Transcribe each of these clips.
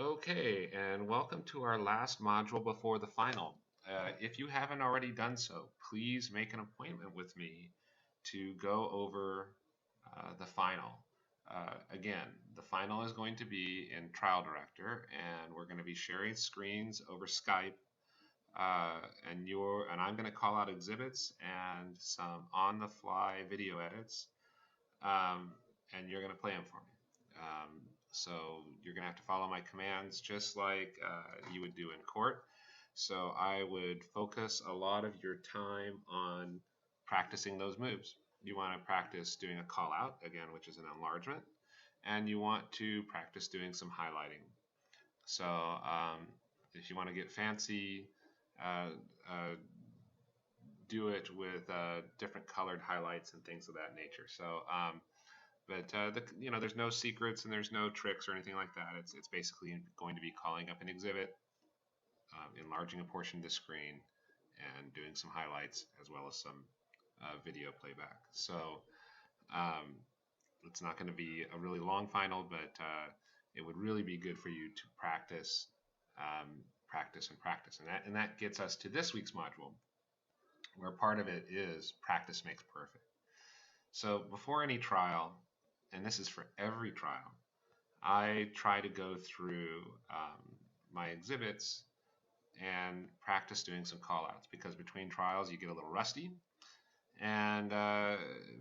Okay, and welcome to our last module before the final. If you haven't already done so, please make an appointment with me to go over the final. Again, the final is going to be in Trial Director, and we're going to be sharing screens over Skype. And I'm going to call out exhibits and some on-the-fly video edits, um, and you're going to play them for me. So you're going to have to follow my commands just like you would do in court. So I would focus a lot of your time on practicing those moves. You want to practice doing a call out, again, which is an enlargement, and you want to practice doing some highlighting. So if you want to get fancy, uh, uh, do it with different colored highlights and things of that nature. But there's no secrets and there's no tricks or anything like that. It's basically going to be calling up an exhibit, enlarging a portion of the screen, and doing some highlights as well as some video playback. So um, it's not going to be a really long final, but it would really be good for you to practice, practice, and practice. And that gets us to this week's module, where part of it is practice makes perfect. So before any trial, and this is for every trial, I try to go through my exhibits and practice doing some callouts, because between trials you get a little rusty. And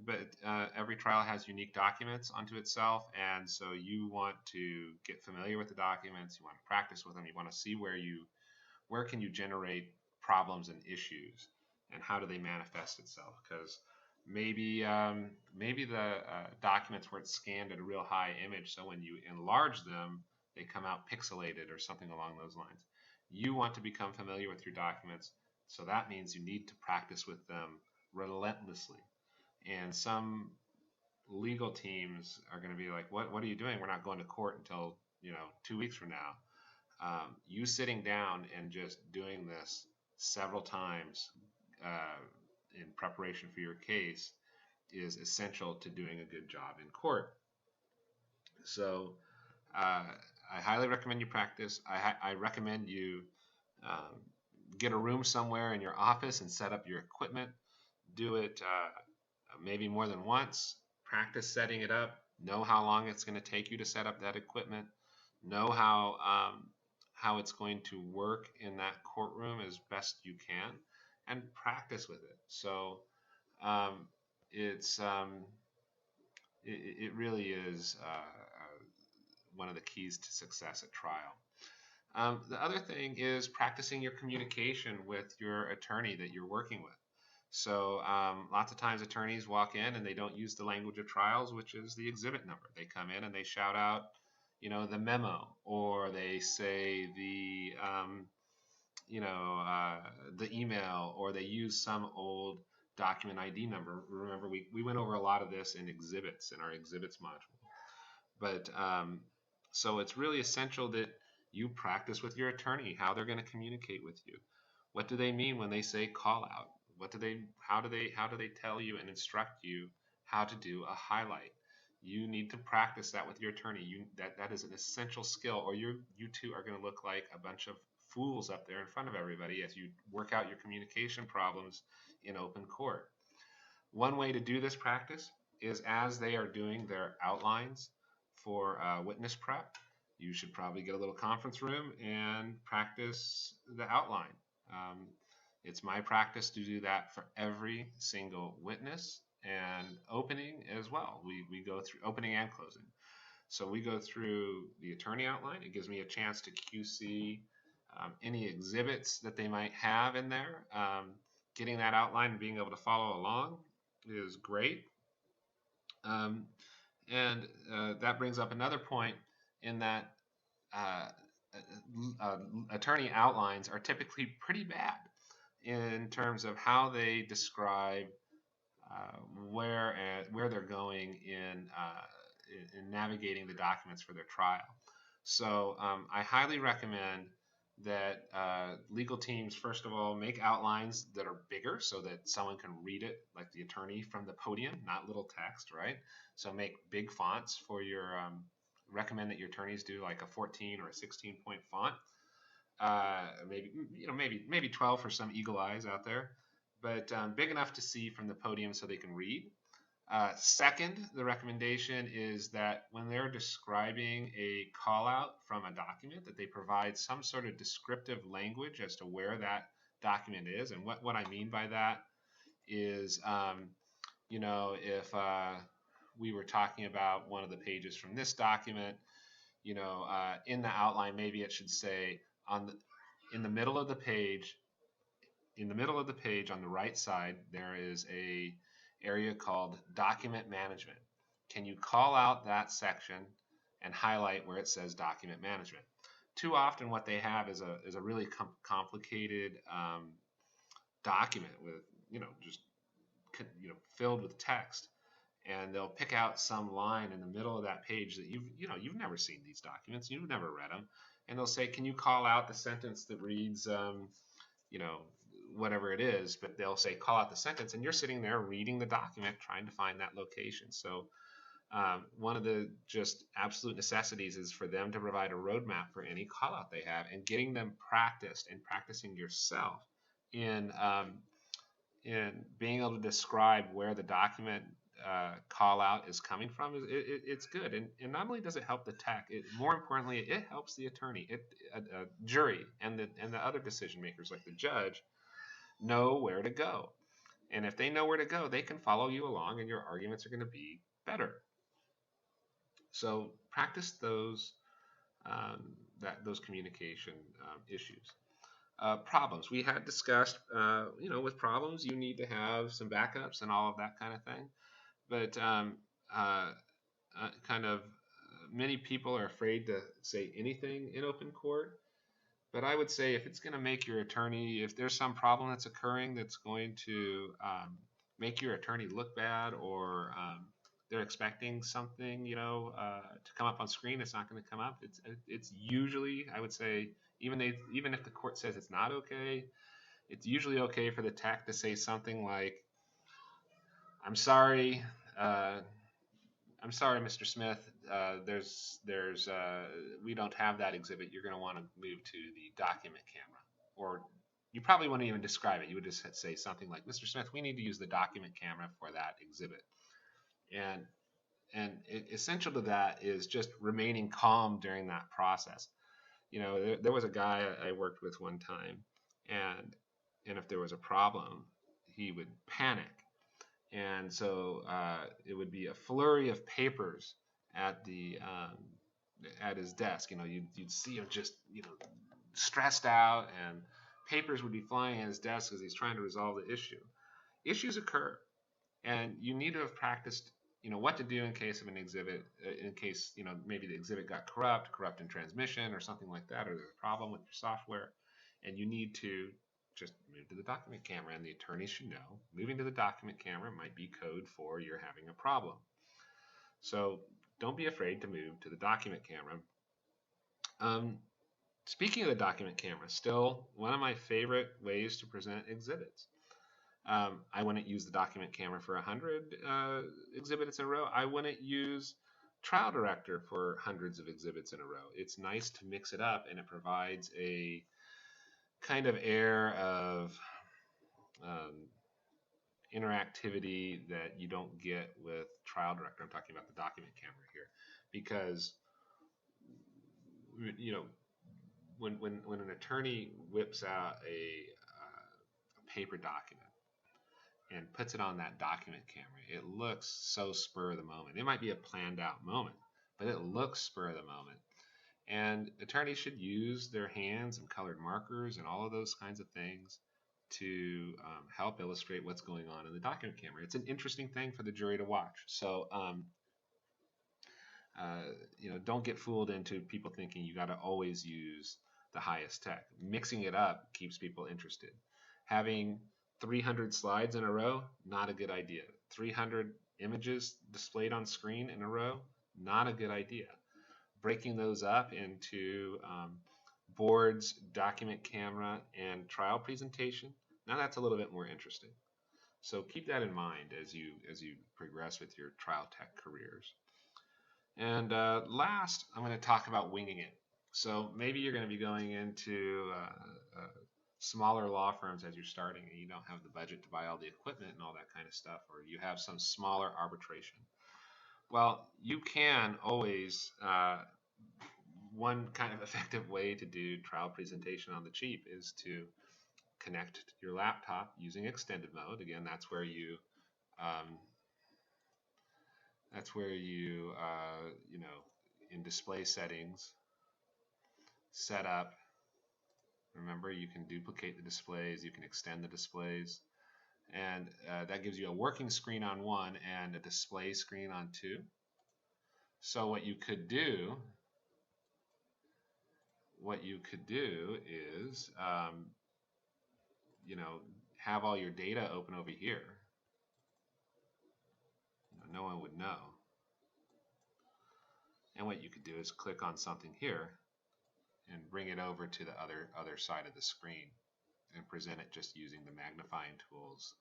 but every trial has unique documents unto itself, and so you want to get familiar with the documents. You want to practice with them. You want to see where can you generate problems and issues, and how do they manifest itself? Because maybe the documents weren't scanned at a real high image, so when you enlarge them, they come out pixelated or something along those lines. You want to become familiar with your documents, so that means you need to practice with them relentlessly. And some legal teams are going to be like, what are you doing? We're not going to court until 2 weeks from now. You sitting down and just doing this several times in preparation for your case is essential to doing a good job in court. So I highly recommend you practice. I recommend you get a room somewhere in your office and set up your equipment. Do it maybe more than once. Practice setting it up. Know how long it's going to take you to set up that equipment. Know how it's going to work in that courtroom as best you can, and practice with it. So it really is one of the keys to success at trial. The other thing is practicing your communication with your attorney that you're working with. So lots of times attorneys walk in and they don't use the language of trials, which is the exhibit number. They come in and they shout out, the memo, or they say the email, or they use some old document ID number. Remember, we went over a lot of this in exhibits, in our exhibits module. But so it's really essential that you practice with your attorney how they're going to communicate with you. What do they mean when they say call out? How do they tell you and instruct you how to do a highlight? You need to practice that with your attorney. That is an essential skill, or you two are going to look like a bunch of fools up there in front of everybody as you work out your communication problems in open court. One way to do this practice is as they are doing their outlines for witness prep, you should probably get a little conference room and practice the outline. It's my practice to do that for every single witness, and opening as well. We go through opening and closing. So we go through the attorney outline. It gives me a chance to QC any exhibits that they might have in there. Getting that outline and being able to follow along is great. And that brings up another point, in that attorney outlines are typically pretty bad in terms of how they describe where they're going in navigating the documents for their trial. So I highly recommend that legal teams, first of all, make outlines that are bigger so that someone can read it, like the attorney from the podium, not little text, right? So make big fonts for your recommend that your attorneys do like a 14 or a 16 point font. Maybe maybe 12 for some eagle eyes out there, but big enough to see from the podium so they can read. Second, the recommendation is that when they're describing a call out from a document, that they provide some sort of descriptive language as to where that document is. And what I mean by that is, if we were talking about one of the pages from this document, in the outline, maybe it should say in the middle of the page, on the right side, there is a area called document management. Can you call out that section and highlight where it says document management? Too often what they have is a really complicated document with, just, filled with text. And they'll pick out some line in the middle of that page that you've never seen these documents, you've never read them. And they'll say, can you call out the sentence that reads, whatever it is, but they'll say call out the sentence, and you're sitting there reading the document trying to find that location. So one of the just absolute necessities is for them to provide a roadmap for any call out they have, and getting them practiced and practicing yourself in being able to describe where the document call out is coming from. It's good, and not only does it help the tech, more importantly, it helps the attorney, jury, and the other decision makers like the judge know where to go. And if they know where to go, they can follow you along, and your arguments are going to be better. So practice those communication issues. Problems. We had discussed, with problems, you need to have some backups and all of that kind of thing. But many people are afraid to say anything in open court. But I would say if it's going to make your attorney, if there's some problem that's occurring that's going to make your attorney look bad, or they're expecting something, to come up on screen, it's not going to come up. It's usually, I would say, even if the court says it's not okay, it's usually okay for the tech to say something like, I'm sorry, Mr. Smith, we don't have that exhibit. You're going to want to move to the document camera. Or you probably wouldn't even describe it. You would just say something like, Mr. Smith, we need to use the document camera for that exhibit. And essential to that is just remaining calm during that process. There was a guy I worked with one time, and if there was a problem, he would panic. And so it would be a flurry of papers at his desk. You'd see him just stressed out, and papers would be flying at his desk as he's trying to resolve the issue. Issues occur, and you need to have practiced what to do in case of an exhibit, in case maybe the exhibit got corrupt in transmission or something like that, or there's a problem with your software, and you need to just move to the document camera, and the attorney should know moving to the document camera might be code for you're having a problem. So don't be afraid to move to the document camera. Speaking of the document camera, still one of my favorite ways to present exhibits. I wouldn't use the document camera for 100 exhibits in a row. I wouldn't use Trial Director for hundreds of exhibits in a row. It's nice to mix it up, and it provides a kind of air of interactivity that you don't get with Trial Director. I'm talking about the document camera here, because when an attorney whips out a paper document and puts it on that document camera, it looks so spur of the moment. It might be a planned out moment, but it looks spur of the moment. And attorneys should use their hands and colored markers and all of those kinds of things to help illustrate what's going on in the document camera. It's an interesting thing for the jury to watch. So, don't get fooled into people thinking you got to always use the highest tech. Mixing it up keeps people interested. Having 300 slides in a row, not a good idea. 300 images displayed on screen in a row, not a good idea. Breaking those up into boards, document camera, and trial presentation, now that's a little bit more interesting. So keep that in mind as you progress with your trial tech careers. And last, I'm going to talk about winging it. So maybe you're going to be going into smaller law firms as you're starting and you don't have the budget to buy all the equipment and all that kind of stuff, or you have some smaller arbitration. Well, you can always, one kind of effective way to do trial presentation on the cheap is to connect your laptop using extended mode. Again, um, you know, in display settings, set up. Remember, you can duplicate the displays, you can extend the displays, and that gives you a working screen on one and a display screen on two. So what you could do is, you know, have all your data open over here. No one would know. And what you could do is click on something here and bring it over to the other side of the screen and present it just using the magnifying tools.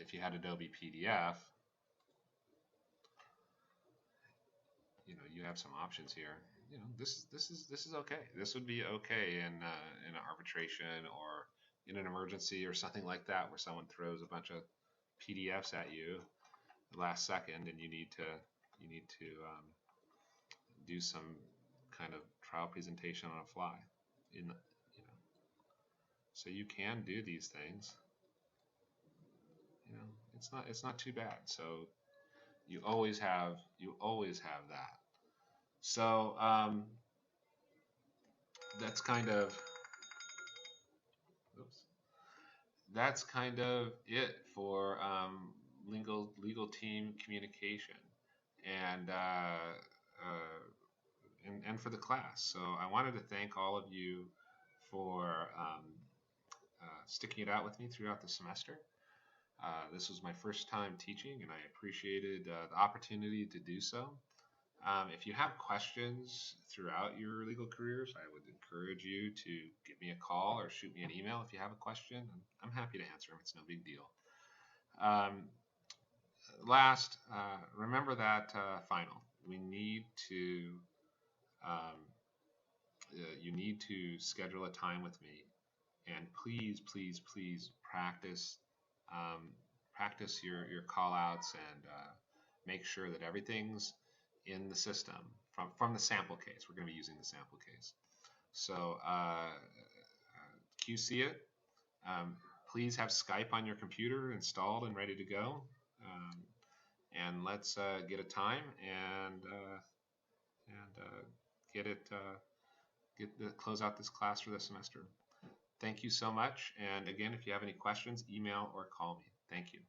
If you had Adobe PDF, you know, you have some options here. You know, this is okay. This would be okay in an arbitration or in an emergency or something like that, where someone throws a bunch of PDFs at you the last second, and you need to do some kind of trial presentation on a fly. You know, so you can do these things. You know, it's not too bad. So you always have that. So that's kind of oops, that's kind of it for legal team communication and and for the class. So I wanted to thank all of you for sticking it out with me throughout the semester. This was my first time teaching, and I appreciated the opportunity to do so. If you have questions throughout your legal careers, I would encourage you to give me a call or shoot me an email if you have a question. I'm happy to answer them. It's no big deal. Last, remember that final. We need to, um, you need to schedule a time with me, and please, please, please practice, practice your call outs and make sure that everything's in the system from the sample case. We're going to be using the sample case. So QC it. Please have Skype on your computer installed and ready to go. And let's get a time and close out this class for the semester. Thank you so much. And again, if you have any questions, email or call me. Thank you.